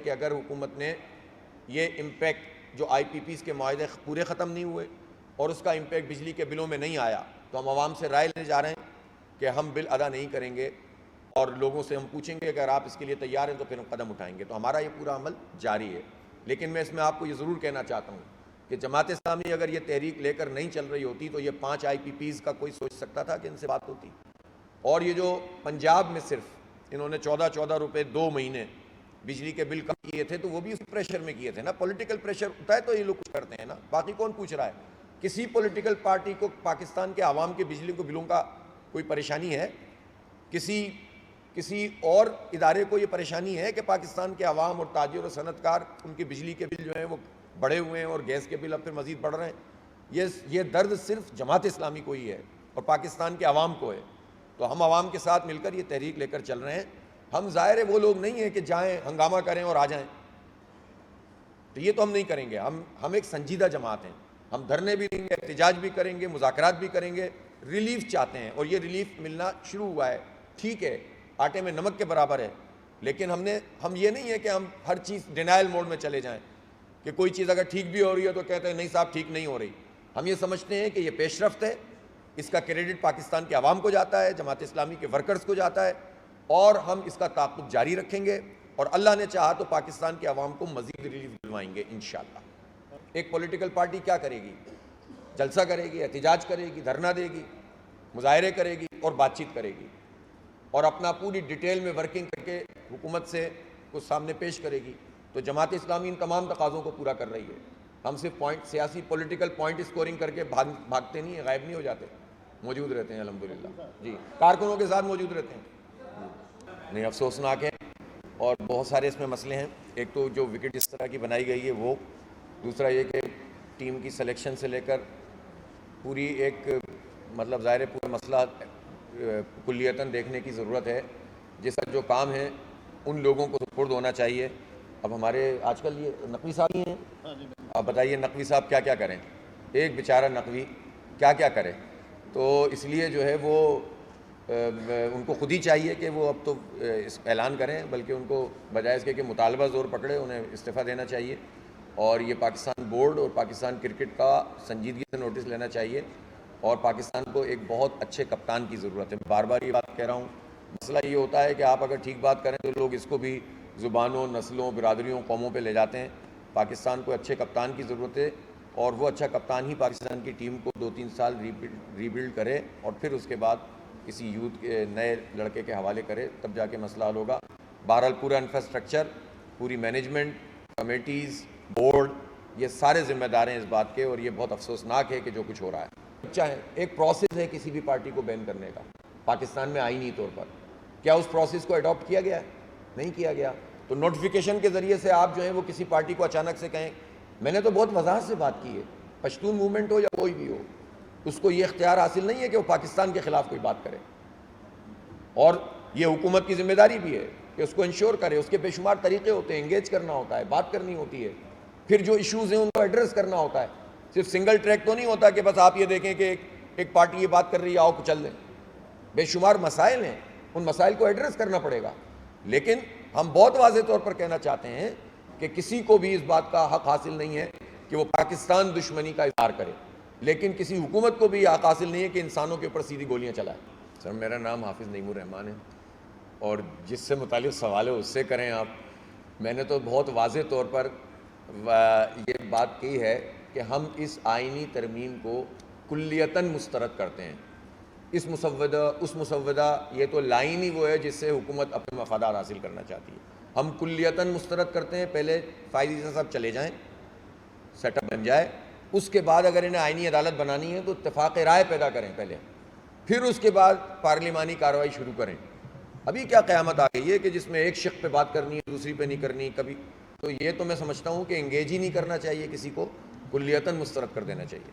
کہ اگر حکومت نے یہ امپیکٹ جو آئی پی پیز کے معاہدے پورے ختم نہیں ہوئے اور اس کا امپیکٹ بجلی کے بلوں میں نہیں آیا تو ہم عوام سے رائے لینے جا رہے ہیں کہ ہم بل ادا نہیں کریں گے، اور لوگوں سے ہم پوچھیں گے کہ اگر آپ اس کے لیے تیار ہیں تو پھر ہم قدم اٹھائیں گے۔ تو ہمارا یہ پورا عمل جاری ہے، لیکن میں اس میں آپ کو یہ ضرور کہنا چاہتا ہوں کہ جماعت اسلامی اگر یہ تحریک لے کر نہیں چل رہی ہوتی تو یہ 5 آئی پی پیز کا کوئی سوچ سکتا تھا کہ ان سے بات ہوتی؟ اور یہ جو پنجاب میں صرف انہوں نے 14 روپے 2 مہینے بجلی کے بل کم کیے تھے تو وہ بھی اس پریشر میں کیے تھے نا، پولیٹیکل پریشر ہوتا ہے تو یہ لوگ کچھ کرتے ہیں نا، باقی کون پوچھ رہا ہے؟ کسی پولیٹیکل پارٹی کو پاکستان کے عوام کے بجلی کے بلوں کا کوئی پریشانی ہے؟ کسی اور ادارے کو یہ پریشانی ہے کہ پاکستان کے عوام اور تاجر اور صنعت کار ان کی بجلی کے بل جو ہیں وہ بڑھے ہوئے ہیں اور گیس کے بل اب پھر مزید بڑھ رہے ہیں؟ یہ درد صرف جماعت اسلامی کو ہی ہے اور پاکستان کے عوام کو ہے۔ تو ہم عوام کے ساتھ مل کر یہ تحریک لے کر چل رہے ہیں۔ ہم ظاہر ہے وہ لوگ نہیں ہیں کہ جائیں ہنگامہ کریں اور آ جائیں، تو یہ تو ہم نہیں کریں گے۔ ہم ایک سنجیدہ جماعت ہیں، ہم دھرنے بھی دیں گے، احتجاج بھی کریں گے، مذاکرات بھی کریں گے، ریلیف چاہتے ہیں اور یہ ریلیف ملنا شروع ہوا ہے۔ ٹھیک ہے، آٹے میں نمک کے برابر ہے، لیکن ہم یہ نہیں ہے کہ ہم ہر چیز ڈینائل موڈ میں چلے جائیں کہ کوئی چیز اگر ٹھیک بھی ہو رہی ہے تو کہتے ہیں نہیں صاحب ٹھیک نہیں ہو رہی۔ ہم یہ سمجھتے ہیں کہ یہ پیش رفت ہے، اس کا کریڈٹ پاکستان کے عوام کو جاتا ہے، جماعت اسلامی کے ورکرز کو جاتا ہے، اور ہم اس کا تعاقب جاری رکھیں گے، اور اللہ نے چاہا تو پاکستان کے عوام کو مزید ریلیف دلوائیں گے انشاءاللہ۔ ایک پولیٹیکل پارٹی کیا کرے گی؟ جلسہ کرے گی، احتجاج کرے گی، دھرنا دے گی، مظاہرے کرے گی اور بات چیت کرے گی، اور اپنا پوری ڈیٹیل میں ورکنگ کر کے حکومت سے کو سامنے پیش کرے گی۔ تو جماعت اسلامی ان تمام تقاضوں کو پورا کر رہی ہے۔ ہم صرف سیاسی پولیٹیکل پوائنٹ اسکورنگ کر کے بھاگتے نہیں ہیں، غائب نہیں ہو جاتے، موجود رہتے ہیں الحمدللہ۔ جی، کارکنوں کے ساتھ موجود رہتے ہیں۔ نہیں، افسوسناک ہے، اور بہت سارے اس میں مسئلے ہیں۔ ایک تو جو وکٹ اس طرح کی بنائی گئی ہے وہ، دوسرا یہ کہ ٹیم کی سلیکشن سے لے کر پوری ایک مطلب ظاہر پورا مسئلہ کلیتاً دیکھنے کی ضرورت ہے۔ جس کا جو کام ہے ان لوگوں کو سپرد ہونا چاہیے۔ اب ہمارے آج کل یہ نقوی صاحب ہی ہیں، آپ بتائیے نقوی صاحب کیا کیا کریں؟ ایک بیچارہ نقوی کیا کیا کرے؟ تو اس لیے جو ہے وہ ان کو خود ہی چاہیے کہ وہ اب تو اعلان کریں، بلکہ ان کو بجائے اس کے کہ مطالبہ زور پکڑے انہیں استعفیٰ دینا چاہیے، اور یہ پاکستان بورڈ اور پاکستان کرکٹ کا سنجیدگی سے نوٹس لینا چاہیے، اور پاکستان کو ایک بہت اچھے کپتان کی ضرورت ہے۔ بار بار یہ بات کہہ رہا ہوں، مسئلہ یہ ہوتا ہے کہ آپ اگر ٹھیک بات کریں تو لوگ اس کو بھی زبانوں، نسلوں، برادریوں، قوموں پہ لے جاتے ہیں۔ پاکستان کو اچھے کپتان کی ضرورت ہے، اور وہ اچھا کپتان ہی پاکستان کی ٹیم کو 2-3 سال ریبلڈ کرے، اور پھر اس کے بعد کسی یوتھ کے نئے لڑکے کے حوالے کرے، تب جا کے مسئلہ حل ہوگا۔ بہرحال پورا انفراسٹرکچر، پوری مینجمنٹ، کمیٹیز، بورڈ، یہ سارے ذمہ دار ہیں اس بات کے، اور یہ بہت افسوسناک ہے کہ جو کچھ ہو رہا ہے۔ چاہے ایک پروسیس ہے کسی بھی پارٹی کو بین کرنے کا پاکستان میں آئینی طور پر، کیا اس پروسیس کو اڈاپٹ کیا گیا ہے؟ نہیں کیا گیا۔ تو نوٹیفیکیشن کے ذریعے سے آپ جو ہیں وہ کسی پارٹی کو اچانک سے کہیں، میں نے تو بہت وضاحت سے بات کی ہے، پشتون موومنٹ ہو یا کوئی بھی ہو، اس کو یہ اختیار حاصل نہیں ہے کہ وہ پاکستان کے خلاف کوئی بات کرے، اور یہ حکومت کی ذمہ داری بھی ہے کہ اس کو انشور کرے۔ اس کے بے شمار طریقے ہوتے ہیں، انگیج کرنا ہوتا ہے، بات کرنی ہوتی ہے، پھر جو ایشوز ہیں ان کو ایڈریس کرنا ہوتا ہے۔ صرف سنگل ٹریک تو نہیں ہوتا کہ بس آپ یہ دیکھیں کہ ایک پارٹی یہ بات کر رہی ہے آؤ چل دیں۔ بے شمار مسائل ہیں، ان مسائل کو ایڈریس کرنا پڑے گا، لیکن ہم بہت واضح طور پر کہنا چاہتے ہیں کہ کسی کو بھی اس بات کا حق حاصل نہیں ہے کہ وہ پاکستان دشمنی کا اظہار کرے، لیکن کسی حکومت کو بھی یہ حق حاصل نہیں ہے کہ انسانوں کے اوپر سیدھی گولیاں چلائے۔ سر، میرا نام حافظ نعیم الرحمان ہے، اور جس سے متعلق سوال ہے اس سے کریں آپ۔ میں نے تو بہت واضح طور پر یہ بات کی ہے کہ ہم اس آئینی ترمیم کو کلیتاً مسترد کرتے ہیں۔ اس مسودہ یہ تو لائن ہی وہ ہے جس سے حکومت اپنے مفادات حاصل کرنا چاہتی ہے، ہم کلیتاً مسترد کرتے ہیں۔ پہلے فائز عیسیٰ صاحب چلے جائیں، سیٹ اپ بن جائے، اس کے بعد اگر انہیں آئینی عدالت بنانی ہے تو اتفاق رائے پیدا کریں پہلے، پھر اس کے بعد پارلیمانی کارروائی شروع کریں۔ ابھی کیا قیامت آ گئی ہے کہ جس میں ایک شق پہ بات کرنی ہے دوسری پہ نہیں کرنی کبھی؟ تو یہ تو میں سمجھتا ہوں کہ انگیج ہی نہیں کرنا چاہیے، کسی کو کلیتاً مسترد کر دینا چاہیے۔